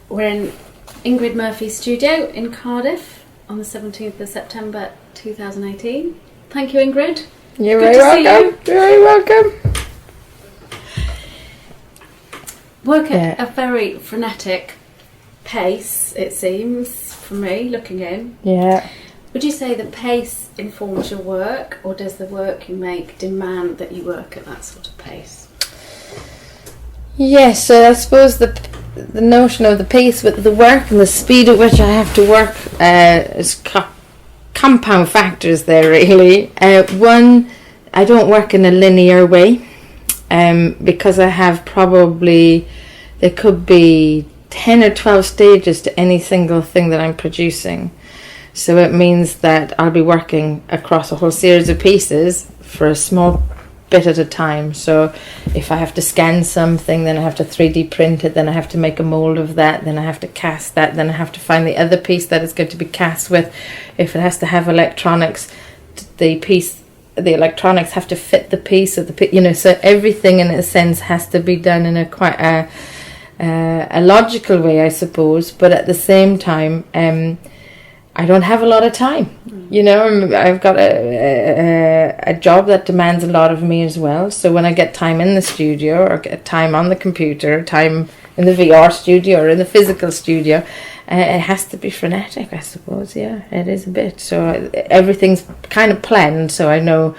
We're in Ingrid Murphy's studio in Cardiff on the 17th of September 2018. Thank you, Ingrid. You're very welcome. You're very welcome. Work at a very frenetic pace, it seems, for me, looking in. Yeah. Would you say that pace informs your work, or does the work you make demand that you work at that sort of pace? Yes, so I suppose the notion of the pace with the work and the speed at which I have to work is compound factors there, really. One, I don't work in a linear way because I have probably, there could be 10 or 12 stages to any single thing that I'm producing. So it means that I'll be working across a whole series of pieces for a small bit at a time. So if I have to scan something, then I have to 3D print it, then I have to make a mold of that, then I have to cast that, then I have to find the other piece that it's going to be cast with. If it has to have electronics, the electronics have to fit the piece of the so everything in a sense has to be done in a quite a logical way, I suppose, but at the same time I don't have a lot of time. I've got a job that demands a lot of me as well. So when I get time in the studio, or get time on the computer, time in the VR studio or in the physical studio, it has to be frenetic, I suppose. Yeah, it is a bit. So everything's kind of planned. So I know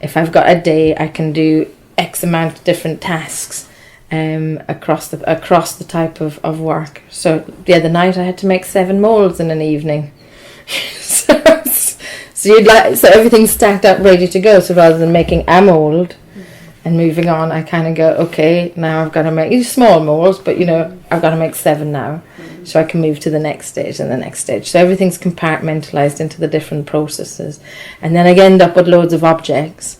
if I've got a day, I can do X amount of different tasks across the type of work. So the other night I had to make 7 molds in an evening. So everything's stacked up ready to go. So rather than making a mold and moving on, I kind of go, okay, now I've got to make small molds, but I've got to make 7 now, so I can move to the next stage and the next stage. So everything's compartmentalized into the different processes, and then I end up with loads of objects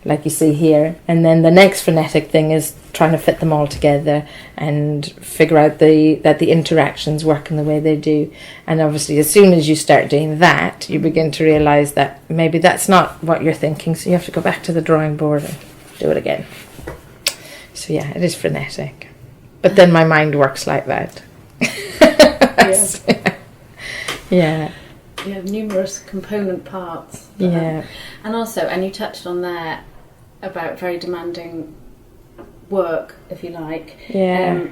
like you see here, and then the next frenetic thing is trying to fit them all together and figure out that the interactions work in the way they do. And obviously as soon as you start doing that, you begin to realize that maybe that's not what you're thinking, so you have to go back to the drawing board and do it again. So yeah, it is frenetic, but then my mind works like that. Yeah. You have numerous component parts. Yeah. And also, and you touched on there about very demanding work, if you like. Yeah.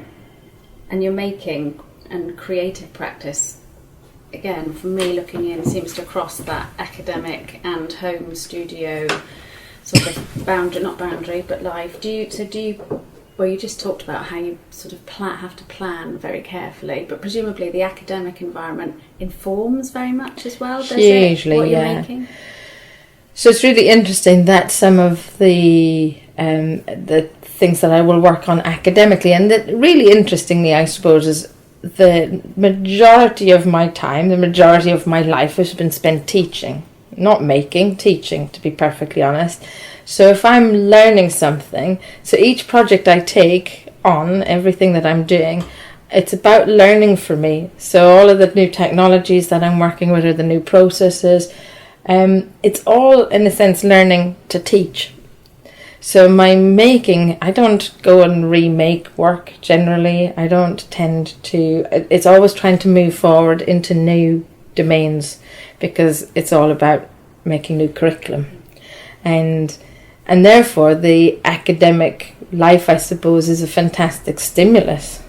And your making and creative practice, again, for me looking in, seems to cross that academic and home studio sort of not boundary, but life. Well, you just talked about how you sort of have to plan very carefully, but presumably the academic environment informs very much as well, does hugely, it? What yeah. You're making? So it's really interesting that some of the things that I will work on academically, and that really interestingly, I suppose, is the majority of my time, the majority of my life has been spent teaching, not making, teaching, to be perfectly honest. So if I'm learning something, so each project I take on, everything that I'm doing, it's about learning for me. So all of the new technologies that I'm working with, or the new processes, it's all in a sense learning to teach. So my making, I don't go and remake work generally. I don't tend to, it's always trying to move forward into new domains, because it's all about making new curriculum. And therefore the academic life, I suppose, is a fantastic stimulus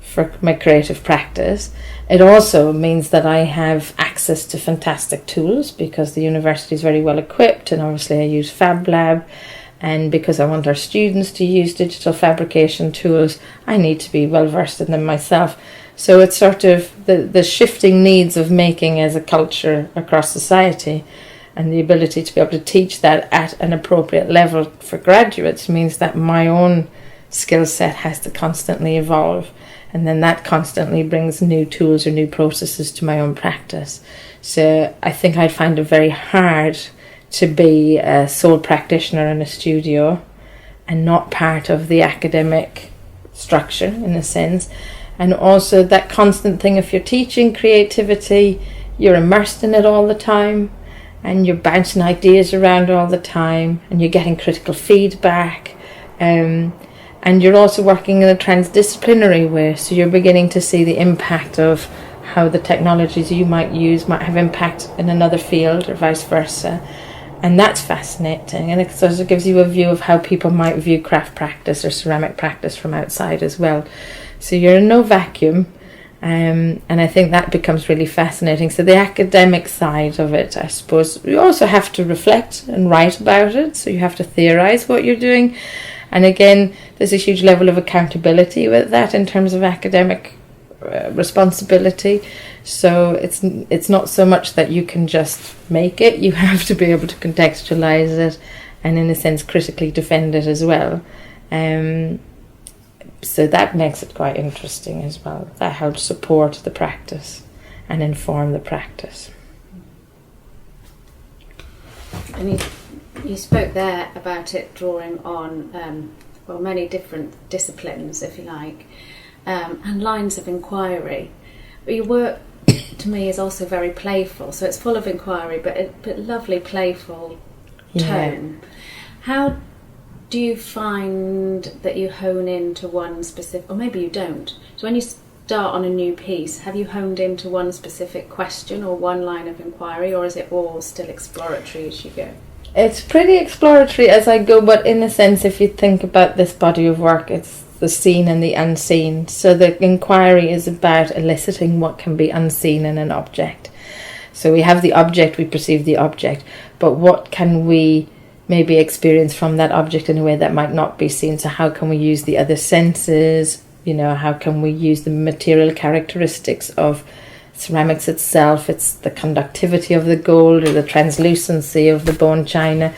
for my creative practice. It also means that I have access to fantastic tools, because the university is very well equipped, and obviously I use Fab Lab, and because I want our students to use digital fabrication tools, I need to be well versed in them myself. So it's sort of the shifting needs of making as a culture across society, and the ability to be able to teach that at an appropriate level for graduates means that my own skill set has to constantly evolve. And then that constantly brings new tools or new processes to my own practice. So I think I'd find it very hard to be a sole practitioner in a studio and not part of the academic structure, in a sense. And also that constant thing, if you're teaching creativity, you're immersed in it all the time, and you're bouncing ideas around all the time, and you're getting critical feedback. And And you're also working in a transdisciplinary way, so you're beginning to see the impact of how the technologies you might use might have impact in another field or vice versa. And that's fascinating, and it sort of gives you a view of how people might view craft practice or ceramic practice from outside as well. So you're in no vacuum, and I think that becomes really fascinating. So the academic side of it, I suppose, you also have to reflect and write about it, so you have to theorise what you're doing. And again, there's a huge level of accountability with that in terms of academic responsibility. So it's not so much that you can just make it, you have to be able to contextualize it and in a sense critically defend it as well. So that makes it quite interesting as well. That helps support the practice and inform the practice. And you spoke there about it drawing on many different disciplines, if you like, and lines of inquiry. But your work, to me, is also very playful. So it's full of inquiry, but lovely, playful tone. Yeah. How do you find that you hone into one specific, or maybe you don't? So when you start on a new piece, have you honed into one specific question or one line of inquiry, or is it all still exploratory as you go? It's pretty exploratory as I go, but in a sense, if you think about this body of work, it's the seen and the unseen. So the inquiry is about eliciting what can be unseen in an object. So we have the object, we perceive the object, but what can we maybe experience from that object in a way that might not be seen? So how can we use the other senses? How can we use the material characteristics of ceramics itself? It's the conductivity of the gold or the translucency of the bone china.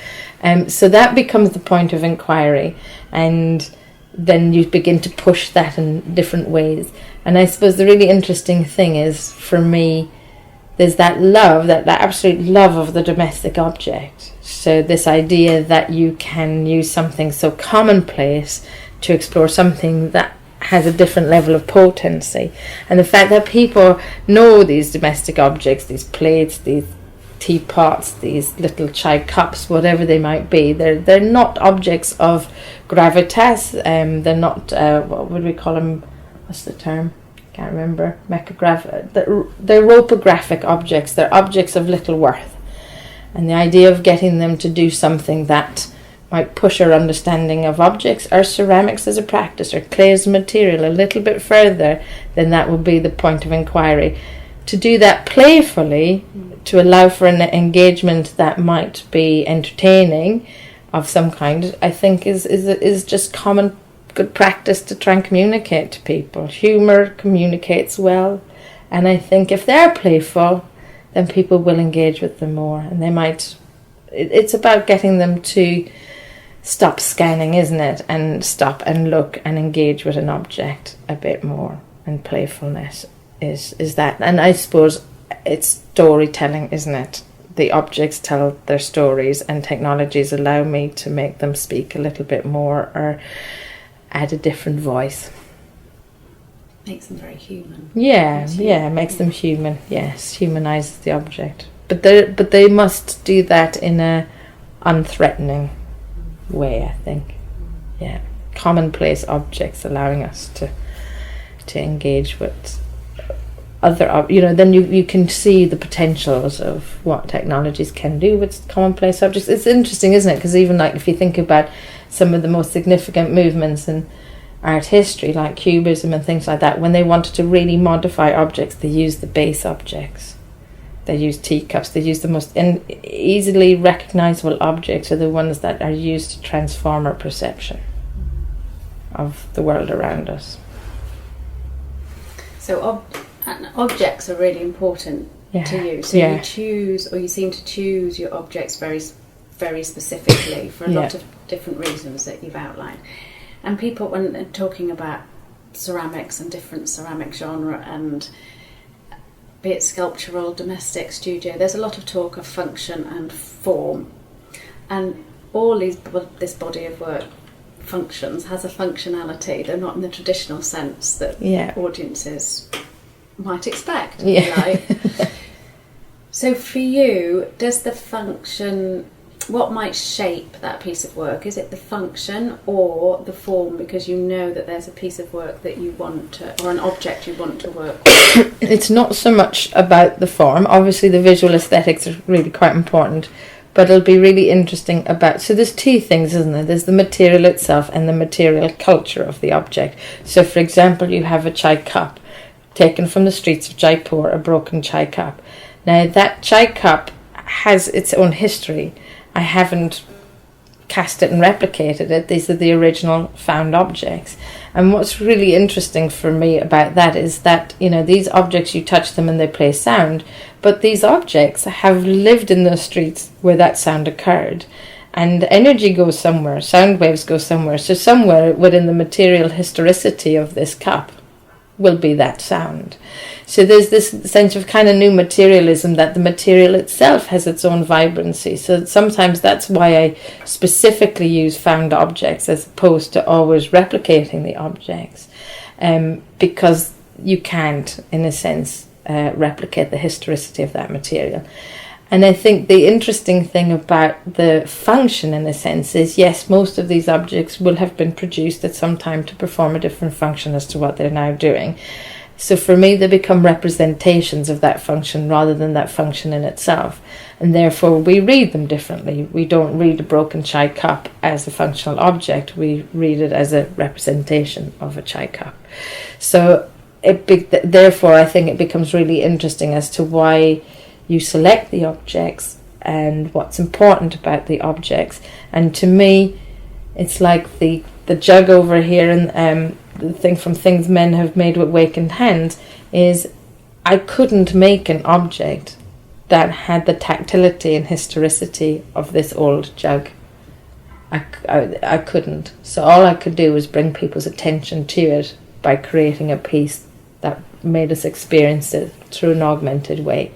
So that becomes the point of inquiry, and then you begin to push that in different ways. And I suppose the really interesting thing is, for me, there's that love, that absolute love of the domestic object. So this idea that you can use something so commonplace to explore something that has a different level of potency. And the fact that people know these domestic objects, these plates, these teapots, these little chai cups, whatever they might be, they're not objects of gravitas. They're not, what would we call them? What's the term? Can't remember. They're ropographic objects. They're objects of little worth. And the idea of getting them to do something that might push our understanding of objects or ceramics as a practice or clay as a material a little bit further, then that would be the point of inquiry. To do that playfully, to allow for an engagement that might be entertaining of some kind, I think is just common good practice to try and communicate to people. Humour communicates well, and I think if they're playful, then people will engage with them more, and they might. It's about getting them to stop scanning, isn't it, and stop and look and engage with an object a bit more. And playfulness is that, and I suppose it's storytelling, isn't it? The objects tell their stories, and technologies allow me to make them speak a little bit more or add a different voice. Makes them very human. Yeah, makes them human. Yes, humanises the object. But they must do that in a unthreatening way, I think. Yeah, commonplace objects allowing us to engage with other, then you can see the potentials of what technologies can do with commonplace objects. It's interesting, isn't it? Because even like if you think about some of the most significant movements in art history, like Cubism and things like that, when they wanted to really modify objects, they used the base objects. They use teacups. They use the most easily recognizable objects are the ones that are used to transform our perception of the world around us. So objects are really important to you. So you choose, or you seem to choose your objects very, very specifically for a lot of different reasons that you've outlined. And people, when they're talking about ceramics and different ceramic genre and be it sculptural, domestic, studio, there's a lot of talk of function and form, and this body of work functions, has a functionality. They're not in the traditional sense that audiences might expect. So for you, does the function what might shape that piece of work? Is it the function or the form, because you know that there's a piece of work that you want to, or an object you want to work with? It's not so much about the form. Obviously the visual aesthetics are really quite important, but it'll be really interesting about, so there's two things, isn't there? There's the material itself and the material culture of the object. So for example, you have a chai cup taken from the streets of Jaipur, a broken chai cup. Now that chai cup has its own history. I haven't cast it and replicated it. These are the original found objects. And what's really interesting for me about that is that, you know, these objects, you touch them and they play sound, but these objects have lived in those streets where that sound occurred. And energy goes somewhere, sound waves go somewhere. So somewhere within the material historicity of this cup will be that sound. So there's this sense of kind of new materialism, that the material itself has its own vibrancy. So sometimes that's why I specifically use found objects as opposed to always replicating the objects, because you can't, in a sense, replicate the historicity of that material. And I think the interesting thing about the function, in a sense, is yes, most of these objects will have been produced at some time to perform a different function as to what they're now doing. So for me, they become representations of that function rather than that function in itself. And therefore, we read them differently. We don't read a broken chai cup as a functional object. We read it as a representation of a chai cup. So therefore, I think it becomes really interesting as to why you select the objects and what's important about the objects. And to me, it's like the jug over here, and the thing from Things Men Have Made with Wakened Hands is I couldn't make an object that had the tactility and historicity of this old jug. I couldn't. So all I could do was bring people's attention to it by creating a piece that made us experience it through an augmented way.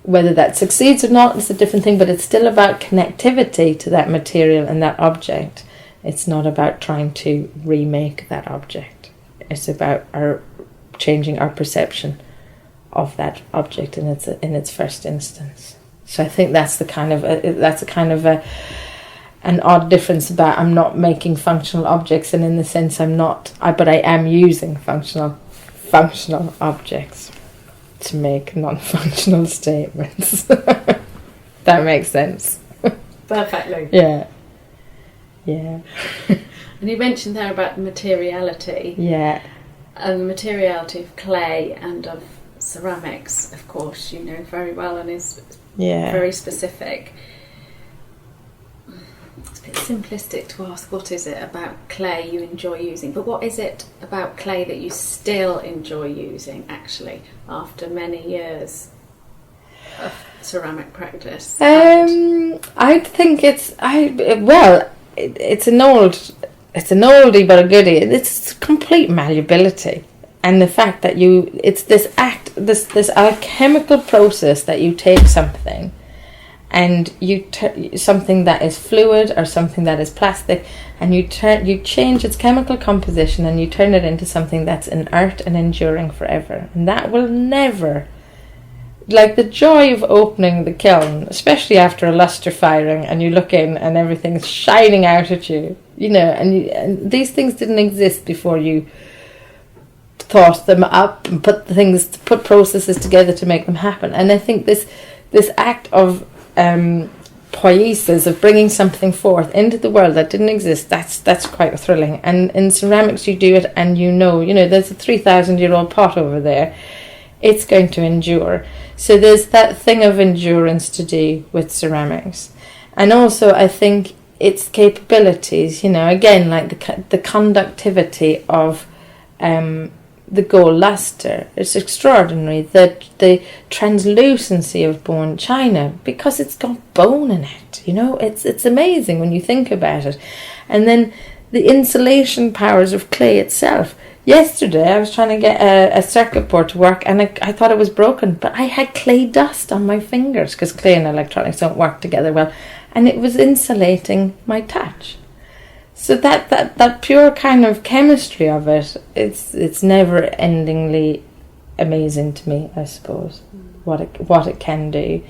Whether that succeeds or not is a different thing, but it's still about connectivity to that material and that object. It's not about trying to remake that object. It's about changing our perception of that object in its first instance. So I think that's a kind of an odd difference about I'm not making functional objects, and in the sense but I am using functional objects to make non-functional statements. That makes sense. Perfectly. Yeah. And you mentioned there about the materiality. Yeah. And the materiality of clay and of ceramics, of course, you know very well, and is very specific. It's a bit simplistic to ask what is it about clay you enjoy using, but what is it about clay that you still enjoy using, actually, after many years of ceramic practice? I think it's an oldie but a goodie. It's complete malleability, and the fact that it's this alchemical process that you take something and something that is fluid or something that is plastic, and you change its chemical composition and you turn it into something that's inert and enduring forever. And that will never, like the joy of opening the kiln, especially after a lustre firing, and you look in and everything's shining out at you, you know, and these things didn't exist before you thought them up and put processes together to make them happen. And I think this act of poiesis, of bringing something forth into the world that didn't exist, that's quite thrilling. And in ceramics you do it, and you know there's a 3,000-year-old pot over there, it's going to endure. So there's that thing of endurance to do with ceramics. And also I think its capabilities, again, like the conductivity of the gold luster, it's extraordinary. The translucency of bone china, because it's got bone in it, it's amazing when you think about it. And then the insulation powers of clay itself. Yesterday I was trying to get a circuit board to work, and I thought it was broken, but I had clay dust on my fingers, because clay and electronics don't work together well, and it was insulating my touch. So that pure kind of chemistry of it, it's never endingly amazing to me, I suppose, what it can do.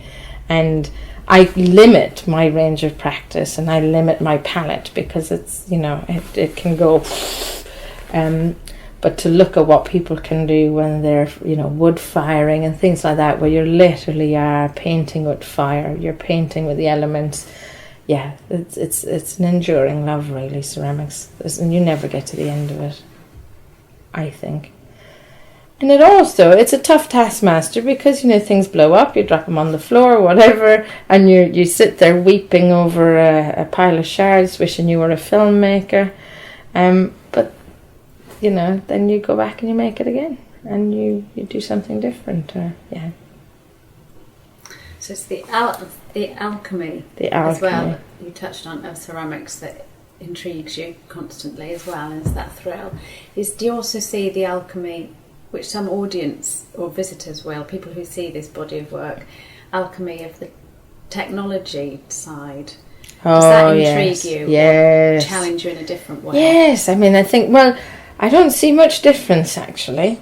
and I limit my range of practice and I limit my palette because it's, it can go. But to look at what people can do when they're, wood firing and things like that, where you literally are painting with fire, you're painting with the elements. Yeah, it's an enduring love, really, ceramics, and you never get to the end of it, I think. And it's a tough taskmaster because, things blow up, you drop them on the floor, whatever, and you sit there weeping over a pile of shards, wishing you were a filmmaker. But, then you go back and you make it again, and you do something different. Yeah. So it's the alchemy as well, you touched on, of ceramics that intrigues you constantly as well, is that thrill. Do you also see the alchemy, which some audience or visitors will, people who see this body of work, alchemy of the technology side? Does that intrigue you? Yes. Or challenge you in a different way? Yes, I think, I don't see much difference, actually.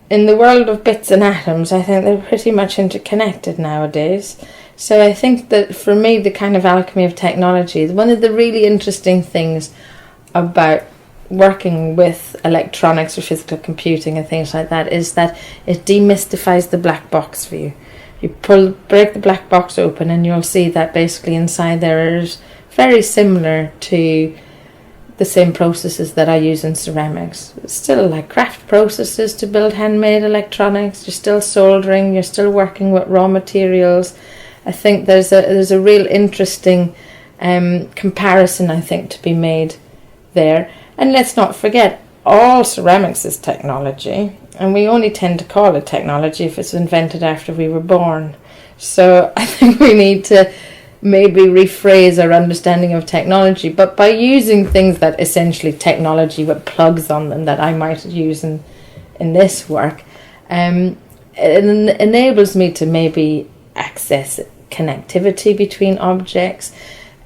In the world of bits and atoms, I think they're pretty much interconnected nowadays. So I think that for me, the kind of alchemy of technology is one of the really interesting things about working with electronics or physical computing and things like that, is that it demystifies the black box for you. You break the black box open and you'll see that basically inside there is very similar to the same processes that I use in ceramics. It's still like craft processes to build handmade electronics. You're still soldering, you're still working with raw materials. I think there's a real interesting comparison, I think, to be made there. And let's not forget, all ceramics is technology, and we only tend to call it technology if it's invented after we were born. So I think we need to maybe rephrase our understanding of technology, but by using things that essentially technology with plugs on them that I might use in this work, it enables me to maybe access connectivity between objects,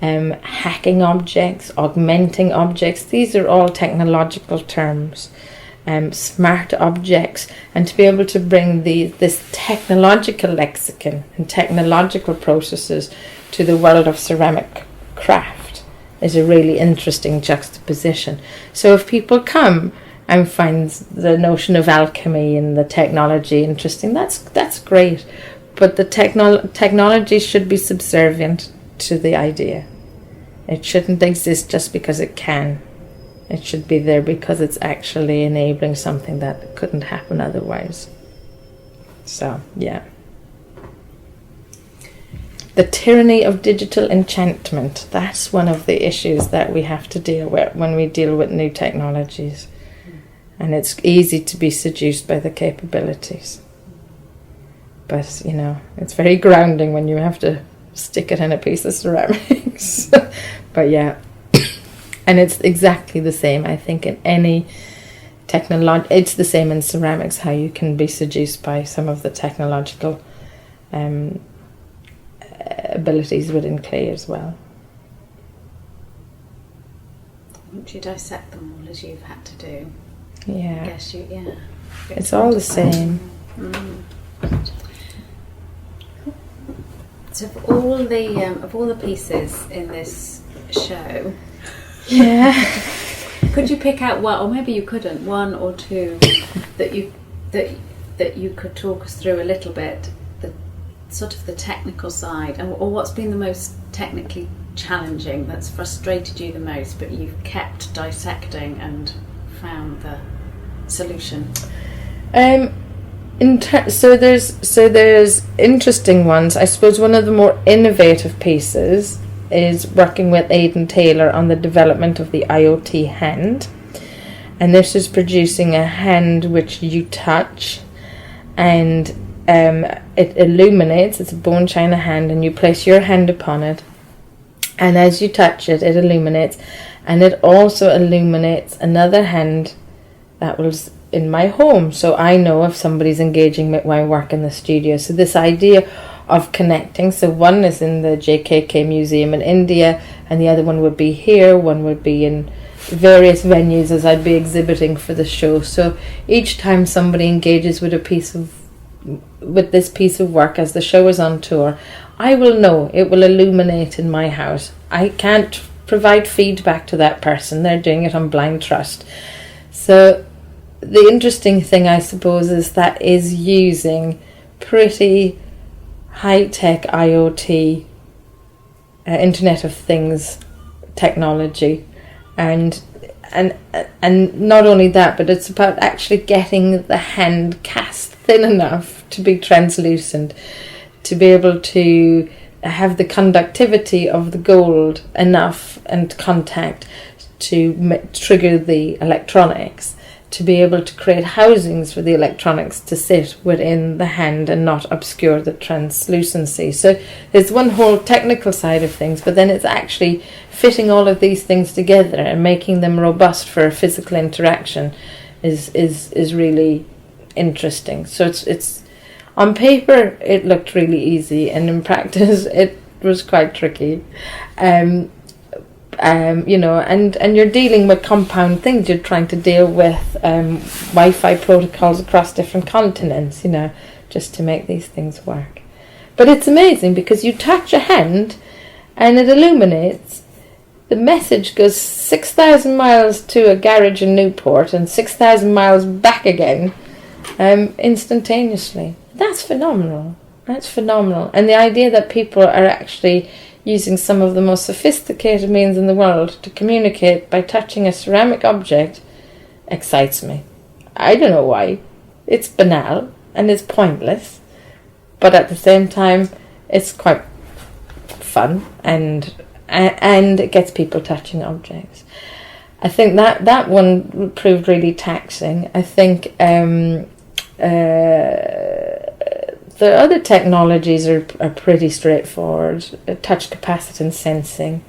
hacking objects, augmenting objects. These are all technological terms. Smart objects, and to be able to bring this technological lexicon and technological processes to the world of ceramic craft is a really interesting juxtaposition. So if people come and find the notion of alchemy and the technology interesting, that's great, but the technology should be subservient to the idea. It shouldn't exist just because it can. It should be there because it's actually enabling something that couldn't happen otherwise. So, yeah. The tyranny of digital enchantment. That's one of the issues that we have to deal with when we deal with new technologies. And it's easy to be seduced by the capabilities. But, it's very grounding when you have to stick it in a piece of ceramics. But, yeah. And it's exactly the same, I think, in any technology. It's the same in ceramics, how you can be seduced by some of the technological abilities within clay as well. Once you dissect them all as you've had to do, yeah, I guess it's all the same. So of all the pieces in this show, yeah, could you pick out one, or maybe you couldn't, one or two that you could talk us through a little bit, the sort of the technical side, or what's been the most technically challenging, that's frustrated you the most, but you've kept dissecting and found the solution? So there's interesting ones. I suppose one of the more innovative pieces is working with Aidan Taylor on the development of the IoT hand, and this is producing a hand which you touch and it illuminates. It's a bone china hand, and you place your hand upon it, and as you touch it, it illuminates, and it also illuminates another hand that was in my home, so I know if somebody's engaging with my work in the studio. So this idea of connecting, so one is in the JKK Museum in India, and the other one would be here, one would be in various venues as I'd be exhibiting for the show. So each time somebody engages with a piece of with this piece of work, as the show is on tour, I will know it will illuminate in my house. I can't provide feedback to that person. They're doing it on blind trust. So the interesting thing, I suppose, is that is using pretty high-tech IoT, Internet of Things technology, and not only that, but it's about actually getting the hand cast thin enough to be translucent, to be able to have the conductivity of the gold enough and contact to trigger the electronics, to be able to create housings for the electronics to sit within the hand and not obscure the translucency. So there's one whole technical side of things, but then it's actually fitting all of these things together and making them robust for a physical interaction is really interesting. So it's on paper it looked really easy, and in practice it was quite tricky. You know, and you're dealing with compound things. You're trying to deal with Wi-Fi protocols across different continents, you know, just to make these things work. But it's amazing because you touch a hand and it illuminates. The message goes 6,000 miles to a garage in Newport and 6,000 miles back again instantaneously. That's phenomenal. That's phenomenal. And the idea that people are actually using some of the most sophisticated means in the world to communicate by touching a ceramic object excites me. I don't know why. It's banal and it's pointless, but at the same time it's quite fun and it gets people touching objects. I think that one proved really taxing. I think the other technologies are pretty straightforward. Touch capacitance sensing,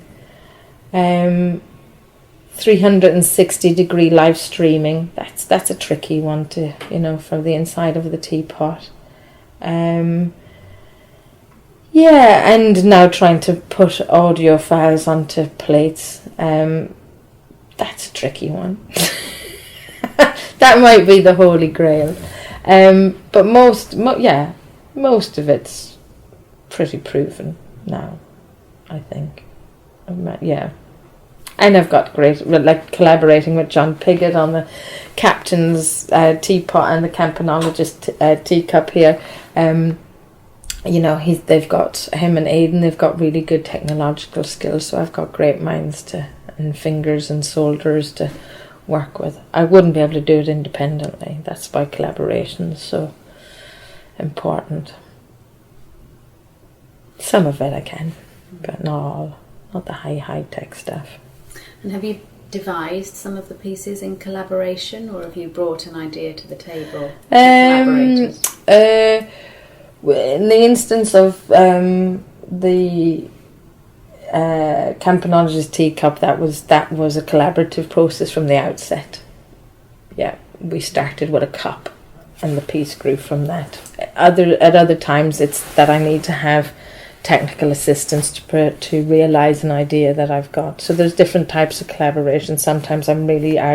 360-degree live streaming. That's a tricky one to, you know, from the inside of the teapot. Yeah, and now trying to put audio files onto plates. That's a tricky one. That might be the holy grail. But most of it's pretty proven now, I think. Yeah. And I've got great, like, collaborating with John Piggott on the captain's teapot and the campanologist teacup here. You know, they've got him and Aidan. They've got really good technological skills, so I've got great minds and fingers and soldiers to work with. I wouldn't be able to do it independently. That's why collaboration is so important. Some of it I can, but not all. Not the high tech stuff. And have you devised some of the pieces in collaboration, or have you brought an idea to the table? Collaborators? In the instance of the campanologist teacup, that was a collaborative process from the outset. Yeah, we started with a cup, and the piece grew from that. At other times, it's that I need to have technical assistance to realise an idea that I've got. So there's different types of collaboration. Sometimes I'm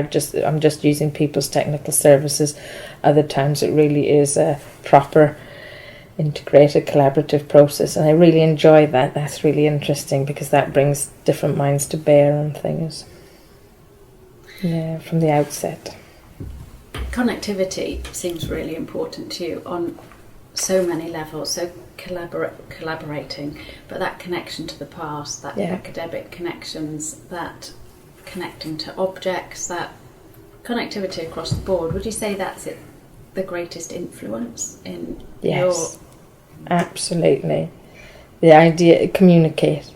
just using people's technical services. Other times it really is a proper integrated collaborative process, and I really enjoy that. That's really interesting because that brings different minds to bear on things. Yeah, from the outset. Connectivity seems really important to you on so many levels. So collaborating, but that connection to the past, that academic connections, that connecting to objects, that connectivity across the board. Would you say that's the greatest influence in your... Absolutely. The idea, communicate.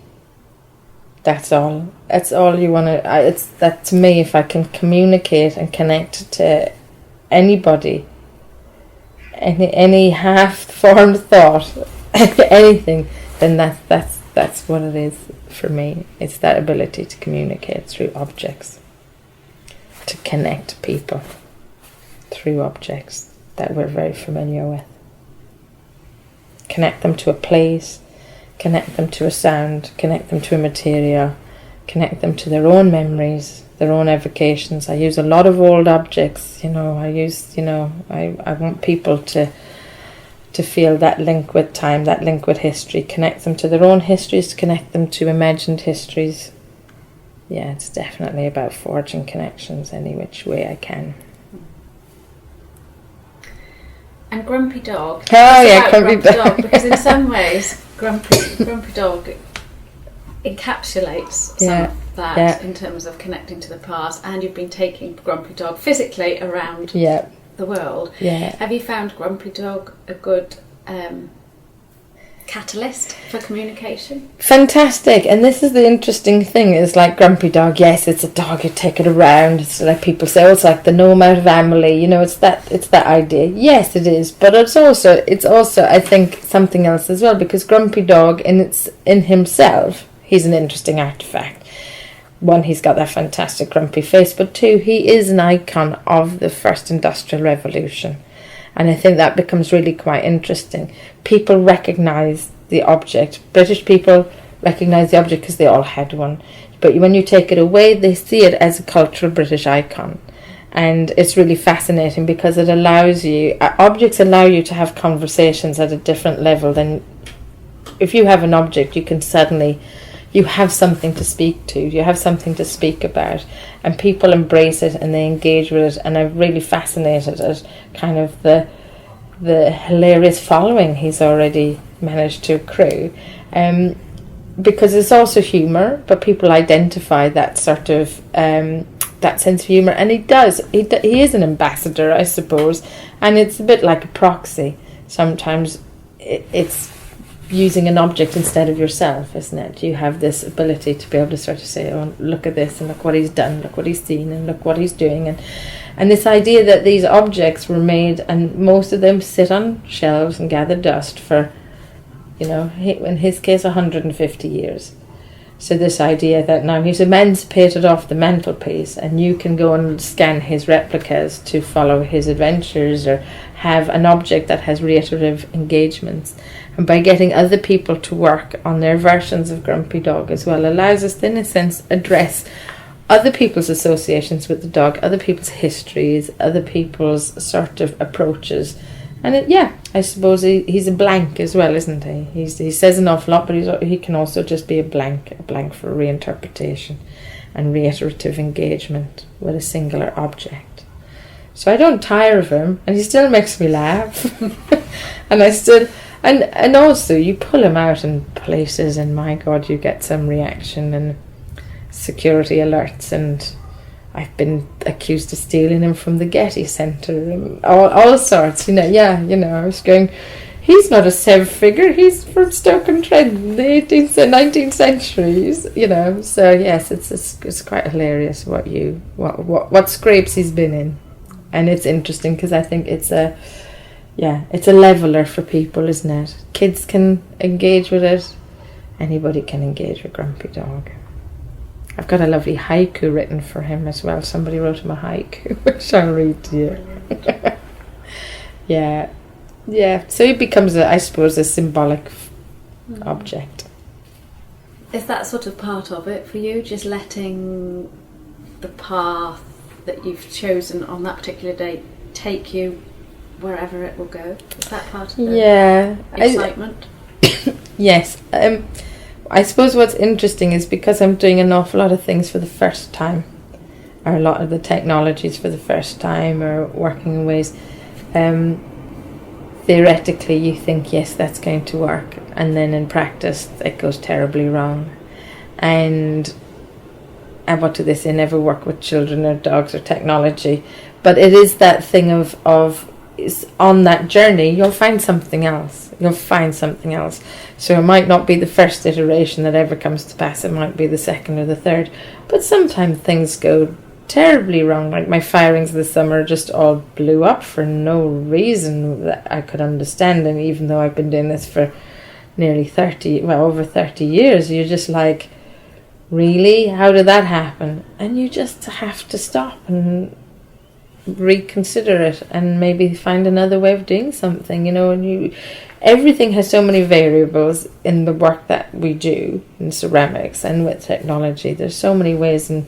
That's all. That's all you want to... It's that to me, if I can communicate and connect to anybody, any half-formed thought, anything, then that's what it is for me. It's that ability to communicate through objects, to connect people through objects that we're very familiar with. Connect them to a place, connect them to a sound, connect them to a material, connect them to their own memories, their own evocations. I use a lot of old objects, I want people to to feel that link with time, that link with history, connect them to their own histories, connect them to imagined histories. Yeah, it's definitely about forging connections any which way I can. And Grumpy Dog. Oh yeah, Grumpy Dog. Because in some ways, Grumpy Dog encapsulates some of that in terms of connecting to the past. And you've been taking Grumpy Dog physically around the world. Yeah. Have you found Grumpy Dog a good catalyst for communication? Fantastic. And this is the interesting thing, is like Grumpy Dog, yes, it's a dog, you take it around, it's like people say, oh, it's like the nomad family, you know, it's that idea. Yes, it is, but it's also I think something else as well, because Grumpy Dog in himself, he's an interesting artifact. One, he's got that fantastic grumpy face, but two, he is an icon of the first industrial revolution. And I think that becomes really quite interesting. People recognise the object. British people recognise the object because they all had one. But when you take it away, they see it as a cultural British icon. And it's really fascinating because it allows you, objects allow you to have conversations at a different level than if you have an object, you can suddenly, you have something to speak to, you have something to speak about, and people embrace it and they engage with it. And I'm really fascinated at kind of the hilarious following he's already managed to accrue, because it's also humour, but people identify that sort of that sense of humour, and he is an ambassador, I suppose, and it's a bit like a proxy. Sometimes it's using an object instead of yourself, isn't it? You have this ability to be able to sort of say, oh, look at this, and look what he's done, look what he's seen, and look what he's doing, and this idea that these objects were made, and most of them sit on shelves and gather dust for, you know, in his case 150 years. So this idea that now he's emancipated off the mantelpiece, and you can go and scan his replicas to follow his adventures, or have an object that has reiterative engagements. And by getting other people to work on their versions of Grumpy Dog as well, allows us to, in a sense, address other people's associations with the dog, other people's histories, other people's sort of approaches. And I suppose he's a blank as well, isn't he? He says an awful lot, but he can also just be a blank for reinterpretation and reiterative engagement with a singular object. So I don't tire of him, and he still makes me laugh. And also you pull him out in places, and my God, you get some reaction and security alerts, and I've been accused of stealing him from the Getty Centre and all sorts, you know. I was going, he's not a Sev figure, he's from Stoke-on-Trent in the 18th and 19th centuries, you know. So yes, it's quite hilarious what scrapes he's been in, and it's interesting because I think it's a leveler for people, isn't it? Kids can engage with it, anybody can engage with Grumpy Dog. I've got a lovely haiku written for him as well. Somebody wrote him a haiku, which I'll read to you. Yeah. So he becomes, I suppose, a symbolic object. Is that sort of part of it for you? Just letting the path that you've chosen on that particular day take you wherever it will go? Is that part of the excitement? Yes. I suppose what's interesting is because I'm doing an awful lot of things for the first time, or a lot of the technologies for the first time, or working in ways, theoretically you think, yes, that's going to work, and then in practice it goes terribly wrong. And what do they say, never work with children or dogs or technology, but it is that thing of is on that journey you'll find something else. So it might not be the first iteration that ever comes to pass, it might be the second or the third, but sometimes things go terribly wrong. Like my firings this summer just all blew up for no reason that I could understand, and even though I've been doing this for over 30 years, you're just like, really, how did that happen? And you just have to stop and reconsider it and maybe find another way of doing something, you know. And everything has so many variables in the work that we do in ceramics and with technology. There's so many ways in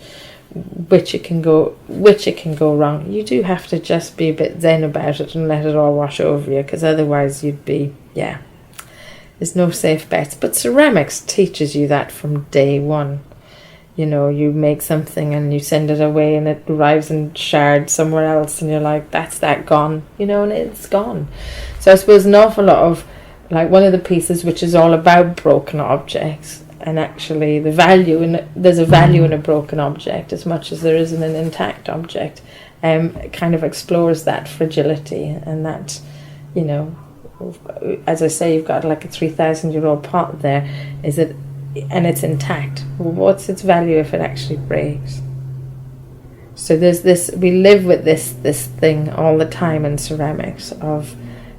which it can go wrong. You do have to just be a bit zen about it and let it all wash over you, because otherwise you'd be, there's no safe bets. But ceramics teaches you that from day one. You know, you make something and you send it away and it arrives in shards somewhere else and you're like, that's that gone, you know, and it's gone. So I suppose an awful lot of, like, one of the pieces which is all about broken objects, and actually the value in it, there's a value in a broken object as much as there is in an intact object, kind of explores that fragility and that, you know, as I say, you've got like a 3,000-year-old pot there, and it's intact. Well, what's its value if it actually breaks? So there's this, we live with this thing all the time in ceramics of,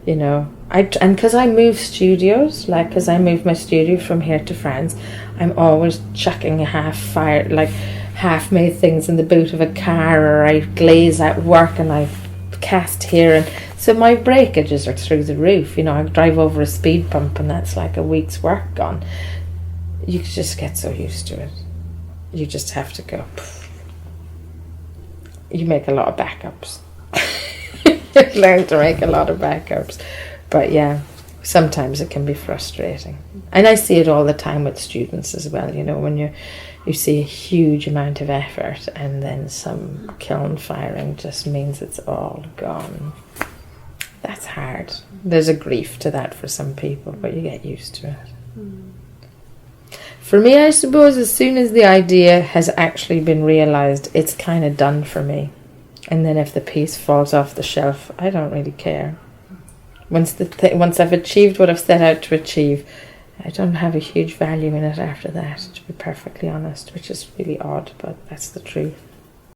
you know, and because I move studios, like, because I moved my studio from here to France, I'm always chucking half-made things in the boot of a car, or I glaze at work and I cast here, and so my breakages are through the roof. You know, I drive over a speed bump and that's like a week's work gone. You just get so used to it. You just have to go. You make a lot of backups. You learn to make a lot of backups. But yeah, sometimes it can be frustrating. And I see it all the time with students as well. You know, when you see a huge amount of effort and then some kiln firing just means it's all gone. That's hard. There's a grief to that for some people, but you get used to it. For me, I suppose, as soon as the idea has actually been realised, it's kind of done for me. And then if the piece falls off the shelf, I don't really care. Once I've achieved what I've set out to achieve, I don't have a huge value in it after that, to be perfectly honest, which is really odd, but that's the truth.